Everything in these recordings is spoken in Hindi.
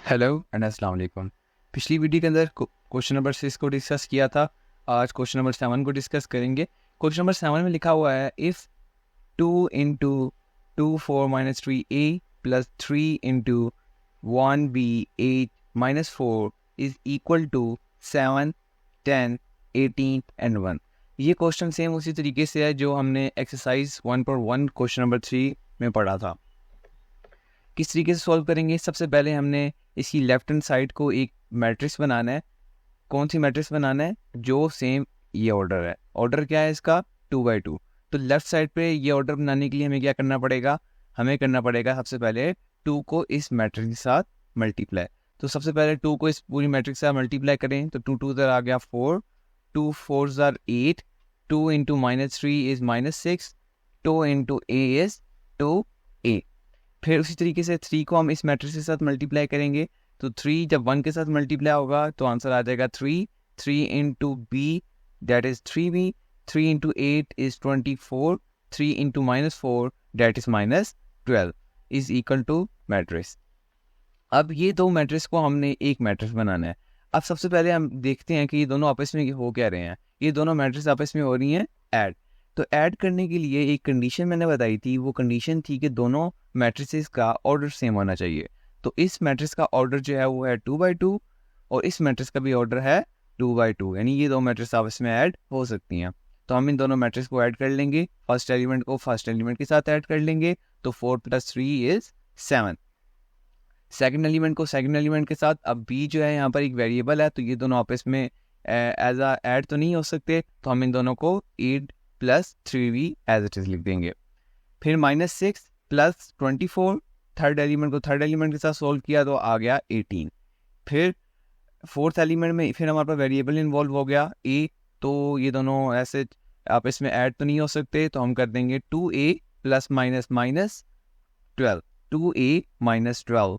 हेलो एंड अस्सलाम वालेकुम। पिछली वीडियो के अंदर क्वेश्चन नंबर 6 को डिस्कस किया था। आज क्वेश्चन नंबर 7 को डिस्कस करेंगे। क्वेश्चन नंबर 7 में लिखा हुआ है if 2 into 2 4 minus 3a plus 3 into 1b 8 minus 4 is equal to 7 10 18 and 1। ये क्वेश्चन सेम उसी तरीके से है जो हमने एक्सरसाइज 1.1 क्वेश्चन नंबर 3 में पढ़ा था। किस तरीके से सॉल्व करेंगे? सबसे पहले हमने इसकी लेफ्ट हैंड साइड को एक मैट्रिक्स बनाना है। कौन सी मैट्रिक्स बनाना है? जो सेम ये ऑर्डर है। ऑर्डर क्या है इसका? 2/2। तो लेफ्ट साइड पे ये ऑर्डर बनाने के लिए हमें क्या करना पड़ेगा? हमें करना पड़ेगा सबसे पहले 2 को इस मैट्रिक्स के साथ मल्टीप्लाई। तो सबसे पहले 2 को इस पूरी मैट्रिक्स के साथ मल्टीप्लाई करें तो 2 2 आ गया 4, 2 4 8, 2 into -3 is -6, 2 into a is 2a। फिर उसी तरीके से 3 को हम इस मैट्रिक्स के साथ मल्टीप्लाई करेंगे तो 3 जब 1 के साथ मल्टीप्लाई होगा तो आंसर आ जाएगा 3। 3 into B that is 3b, 3 into 8 is 24, 3 into -4 that is -12 is equal to matrix. अब ये दो मैट्रिक्स को हमने एक मैट्रिक्स बनाना है। अब सबसे पहले हम देखते हैं कि ये दोनों आपस में हो क्या रहे हैं। ये दोनों मैट्रिक्स आपस में हो रही हैं ऐड। तो ऐड करने के लिए एक कंडीशन मैंने बताई थी, वो कंडीशन थी कि दोनों मैट्रिसेस का ऑर्डर सेम होना चाहिए। तो इस मैट्रिक्स का ऑर्डर जो है वो है 2/2 और इस मैट्रिक्स का भी ऑर्डर है 2/2, यानी ये दो मैट्रिक्स आपस में ऐड हो सकती हैं। तो हम इन दोनों मैट्रिक्स को ऐड कर लेंगे। फर्स्ट एलिमेंट को फर्स्ट एलिमेंट के साथ ऐड कर लेंगे तो 4 + 3 इज 7। सेकंड एलिमेंट को सेकंड एलिमेंट के साथ। अब b जो है यहाँ पर एक वेरिएबल है तो ये दोनों आपस में एज अ ऐड तो नहीं हो सकते, तो हम इन दोनों को 8 + 3b एज इट इज लिख देंगे। फिर -6 + 24, थर्ड एलिमेंट को थर्ड एलिमेंट के साथ सोल्व किया तो आ गया 18। फिर फोर्थ एलिमेंट में फिर हमारे पास वेरिएबल इन्वॉल्व हो गया a, तो ये दोनों ऐसे आपस में ऐड तो नहीं हो सकते, तो हम कर देंगे 2a + -12, 2a - 12।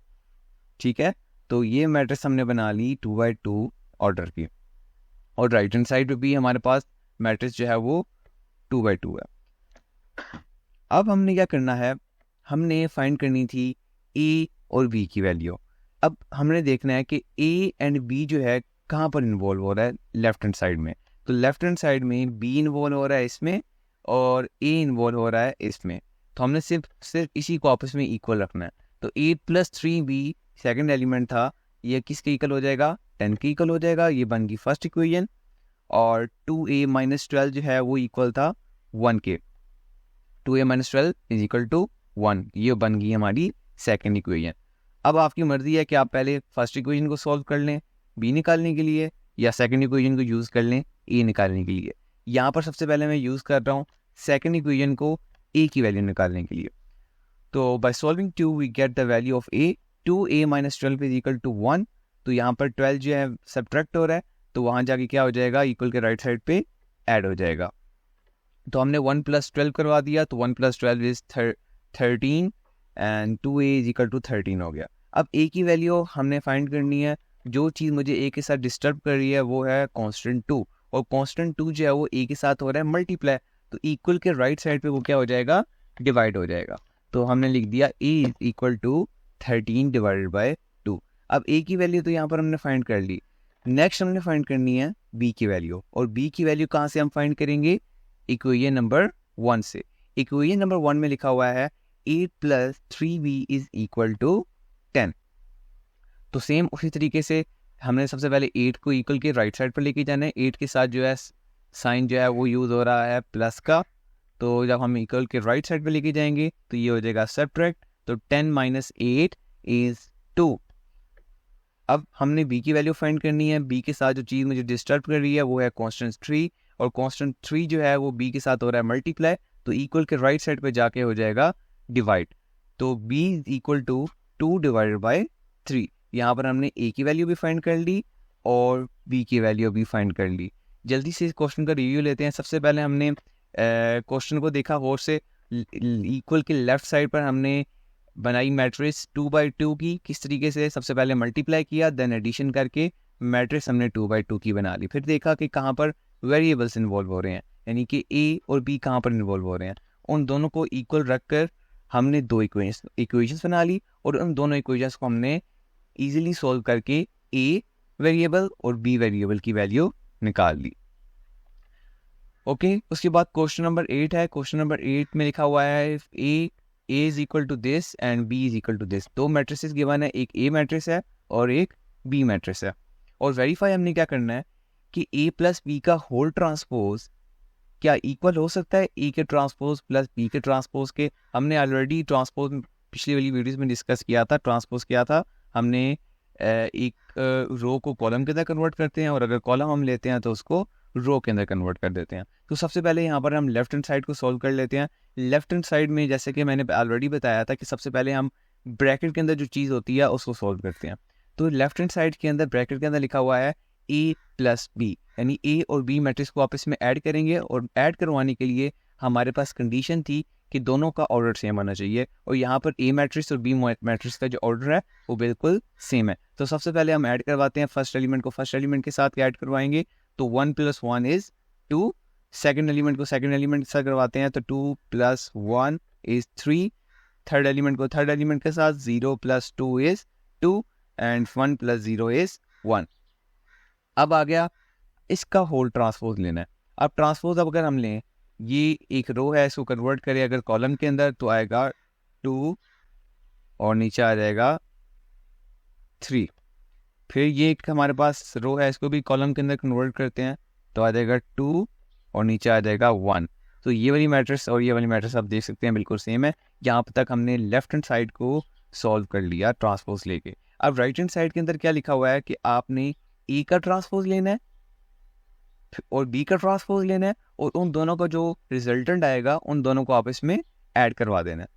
ठीक है, तो ये मैट्रिक्स हमने बना ली 2/2 ऑर्डर की। और राइट हैंड साइड पे भी हमारे पास मैट्रिक्स जो है वो 2/2 है। अब हमने क्या करना है? हमने फाइंड करनी थी a और b की वैल्यू। अब हमने देखना है कि a एंड b जो है कहाँ पर इन्वॉल्व हो रहा है लेफ्ट हैंड साइड में। तो लेफ्ट हैंड साइड में b इन्वॉल्व हो रहा है इसमें और a इन्वॉल्व हो रहा है इसमें। तो हमने सिर्फ इसी को आपस में इक्वल रखना है। तो 8 + 3b सेकंड एलिमेंट था, ये किसके इक्वल हो जाएगा? 10 के इक्वल हो जाएगा। ये बन गई फर्स्ट इक्वेशन। और 2a - 12 जो है वो इक्वल था 1 के। 2a - 12 इज इक्वल टू 1, ये बन गई हमारी सेकंड इक्वेशन। अब आपकी मर्जी है कि आप पहले फर्स्ट इक्वेशन को सॉल्व कर लें b निकालने के लिए या सेकंड इक्वेशन को यूज़ कर लें a निकालने के लिए। यहाँ पर सबसे पहले मैं यूज़ कर रहा हूँ सेकंड इक्वेशन को a की वैल्यू निकालने के लिए। तो by solving 2 we get the value of a। 2a - 12 is equal to 1। तो यहाँ पर 12 जो है सब्ट्रैक्ट हो रहा है, तो वहाँ जाके क्या हो जाएगा? इक्वल के राइट साइड पे ऐड हो जाएगा। तो हमने 1 + 12 करवा दिया, तो 1 + 12 is 13 and 2a is equal to 13 हो गया। अब a की वैल्यू हमने फाइंड करनी है। जो चीज़ मुझे a के साथ डिस्टर्ब कर रही है वो है कांस्टेंट 2, और कांस्टेंट 2 जो है वो a के साथ हो रहा है मल्टीप्लाई। तो इक्वल के राइट साइड पे वो क्या हो जाएगा? डिवाइड हो जाएगा। तो हमने लिख दिया a इज इक्वल टू 13 / 2। अब a की वैल्यू तो यहाँ पर हमने फाइंड कर ली। नेक्स्ट हमने फाइंड करनी है b की वैल्यू, और b की वैल्यू कहाँ से हम फाइंड करेंगे? इक्वेशन नंबर 1 से। इक्वेशन नंबर 1 में लिखा हुआ है 8 + 3b इज इक्वल टू 10। तो सेम उसी तरीके से हमने सबसे पहले 8 को इक्वल के राइट साइड पर लेके जाना है। 8 के साथ जो है साइन जो है वो यूज हो रहा है प्लस का, तो जब हम इक्वल के राइट साइड पर लेके जाएंगे तो ये हो जाएगा सब्ट्रैक्ट। तो 10 - 8 इज 2। अब हमने b की वैल्यू फाइंड करनी है। b के साथ जो चीज़ मुझे डिस्टर्ब कर रही है वो है कांस्टेंट 3, और कांस्टेंट 3 जो है वो b के साथ हो रहा है मल्टीप्लाई। तो इक्वल के राइट साइड पे जाके हो जाएगा डिवाइड। तो b इज इक्वल टू 2 / 3। यहाँ पर हमने a की वैल्यू भी फाइंड कर ली और b की वैल्यू भी फाइंड कर ली। जल्दी से इस क्वेश्चन का रिव्यू लेते हैं। सबसे पहले हमने क्वेश्चन को देखा गौर से। इक्वल के लेफ्ट साइड पर हमने बनाई मैट्रिक्स 2/2 की। किस तरीके से? सबसे पहले मल्टीप्लाई किया, देन एडिशन करके मैट्रिक्स हमने 2/2 की बना ली। फिर देखा कि कहाँ पर वेरिएबल्स इन्वॉल्व हो रहे हैं, यानी कि a और b कहाँ पर इन्वॉल्व हो रहे हैं। उन दोनों को इक्वल रखकर हमने दो इक्वेशंस बना ली, और उन दोनों इक्वेशंस को हमने इजीली सॉल्व करके ए वेरिएबल और बी वेरिएबल की वैल्यू निकाल ली। ओके, उसके बाद क्वेश्चन नंबर 8 है। क्वेश्चन नंबर 8 में लिखा हुआ है A is equal to this and B is equal to this. दो मैट्रिसेस गिवन है, एक ए मैट्रिक्स है और एक बी मैट्रिक्स है। और वेरीफाई हमने क्या करना है कि ए प्लस बी का होल ट्रांसपोज क्या इक्वल हो सकता है ए के ट्रांसपोज प्लस बी के ट्रांसपोज के। हमने ऑलरेडी ट्रांसपोज पिछली वाली वीडियोस में डिस्कस किया था, ट्रांसपोज किया था हमने। एक रो को कॉलम के अंदर कन्वर्ट करते हैं और अगर कॉलम हम लेते हैं तो उसको रो के अंदर कन्वर्ट कर देते हैं। तो सबसे पहले यहाँ पर हम लेफ्ट हैंड साइड को सॉल्व कर लेते हैं। लेफ्ट हैंड साइड में जैसे कि मैंने ऑलरेडी बताया था कि सबसे पहले हम ब्रैकेट के अंदर जो चीज़ होती है उसको सॉल्व करते हैं। तो लेफ्ट हैंड साइड के अंदर ब्रैकेट के अंदर लिखा हुआ है ए प्लस बी, यानी ए और बी मैट्रिक्स को आपस में ऐड करेंगे। और ऐड करवाने के लिए हमारे पास कंडीशन थी कि दोनों का ऑर्डर सेम होना चाहिए, और यहाँ पर ए मैट्रिक्स और बी मैट्रिक्स का जो ऑर्डर है वो बिल्कुल सेम है। तो सबसे पहले हम ऐड करवाते हैं फर्स्ट एलिमेंट को फर्स्ट एलिमेंट के साथ ऐड करवाएंगे, तो 1 + 1 इज 2। सेकेंड एलिमेंट को सेकेंड एलिमेंट के साथ करवाते हैं तो 2 + 1 इज 3। थर्ड एलिमेंट को थर्ड एलिमेंट के साथ 0 + 2 इज 2 एंड 1 + 0 इज 1। अब आ गया इसका होल ट्रांसपोज लेना है। अब ट्रांसपोज अब अगर हम लें, ये एक रो है, इसको कन्वर्ट करें अगर कॉलम के अंदर तो आएगा 2 और नीचे आ जाएगा 3। फिर ये एक हमारे पास रो है, इसको भी कॉलम के अंदर कन्वर्ट करते हैं तो आ जाएगा 2 और नीचे आ जाएगा 1। तो ये वाली मैट्रिक्स और ये वाली मैट्रिक्स आप देख सकते हैं बिल्कुल सेम है। यहाँ तक हमने लेफ्ट हैंड साइड को सॉल्व कर लिया ट्रांसपोज लेके। अब राइट हैंड साइड के अंदर क्या लिखा हुआ है कि आपने ए का ट्रांसपोज लेना है और बी का ट्रांसपोज लेना है, और उन दोनों का जो रिजल्टेंट आएगा उन दोनों को आपस में ऐड करवा देना है।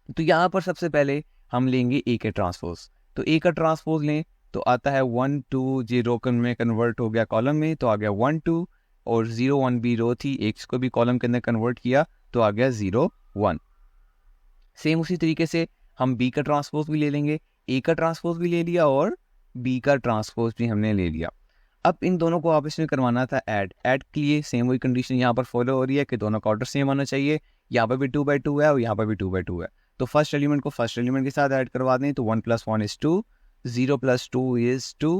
तो यहाँ पर सबसे पहले हम लेंगे ए के ट्रांसपोज। तो ए का ट्रांसपोज लें तो आता है 1 2 0 में कन्वर्ट हो गया कॉलम में तो आ गया 1 2, और 0 1 भी रो थी, एक को भी कॉलम के अंदर कन्वर्ट किया तो आ गया 0 1। सेम उसी तरीके से हम बी का ट्रांसपोज भी ले लेंगे, ए का ट्रांसपोज भी ले लिया और बी का ट्रांसपोज भी हमने ले लिया। अब इन दोनों को आपस में करवाना था ऐड के लिए सेम वही कंडीशन यहाँ पर फॉलो हो रही है कि दोनों का ऑर्डर सेम होना चाहिए। यहाँ पर भी 2/2 है और यहाँ पर भी 2/2 है। तो फर्स्ट एलिमेंट को फर्स्ट एलिमेंट के साथ ऐड करवा दें तो 1 + 1 is 2, 0 + 2 is 2,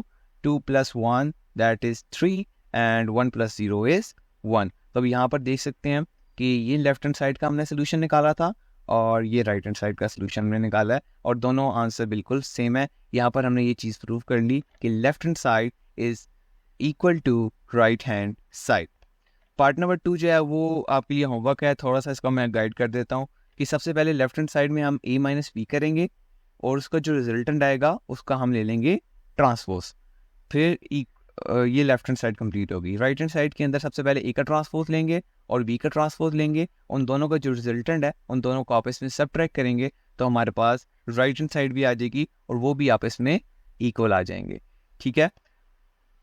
2 + 1 that is 3 and 1 + 0 is 1। तो अब यहाँ पर देख सकते हैं कि ये लेफ्ट हैंड साइड का हमने सोल्यूशन निकाला था और ये राइट हैंड साइड का सोल्यूशन हमने निकाला है, और दोनों आंसर बिल्कुल सेम है। यहाँ पर हमने ये चीज़ प्रूव कर ली कि left hand side is equal to right hand side. Part number 2 जो है वो आपके लिए होमवर्क है, थोड़ा सा इसका मैं गाइड कर देता हूँ कि सबसे पहले लेफ्ट हैंड साइड में हम a - b करेंगे और उसका जो रिजल्टेंट आएगा उसका हम ले लेंगे ट्रांसपोज। फिर ये लेफ्ट हैंड साइड कंप्लीट होगी। राइट हैंड साइड के अंदर सबसे पहले ए का ट्रांसपोज लेंगे और बी का ट्रांसपोज लेंगे, उन दोनों का जो रिजल्टेंट है उन दोनों को आपस में सबट्रैक्ट करेंगे तो हमारे पास राइट हैंड साइड भी आ जाएगी और वो भी आपस में इक्वल आ जाएंगे। ठीक है,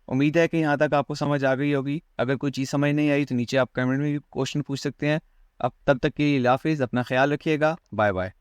उम्मीद है कि यहाँ तक आपको समझ आ गई होगी। अगर कोई चीज़ समझ नहीं आई तो नीचे आप कमेंट में भी क्वेश्चन पूछ सकते हैं। अब तब तक के लिए हाफिज़, अपना ख्याल रखिएगा, बाय बाय।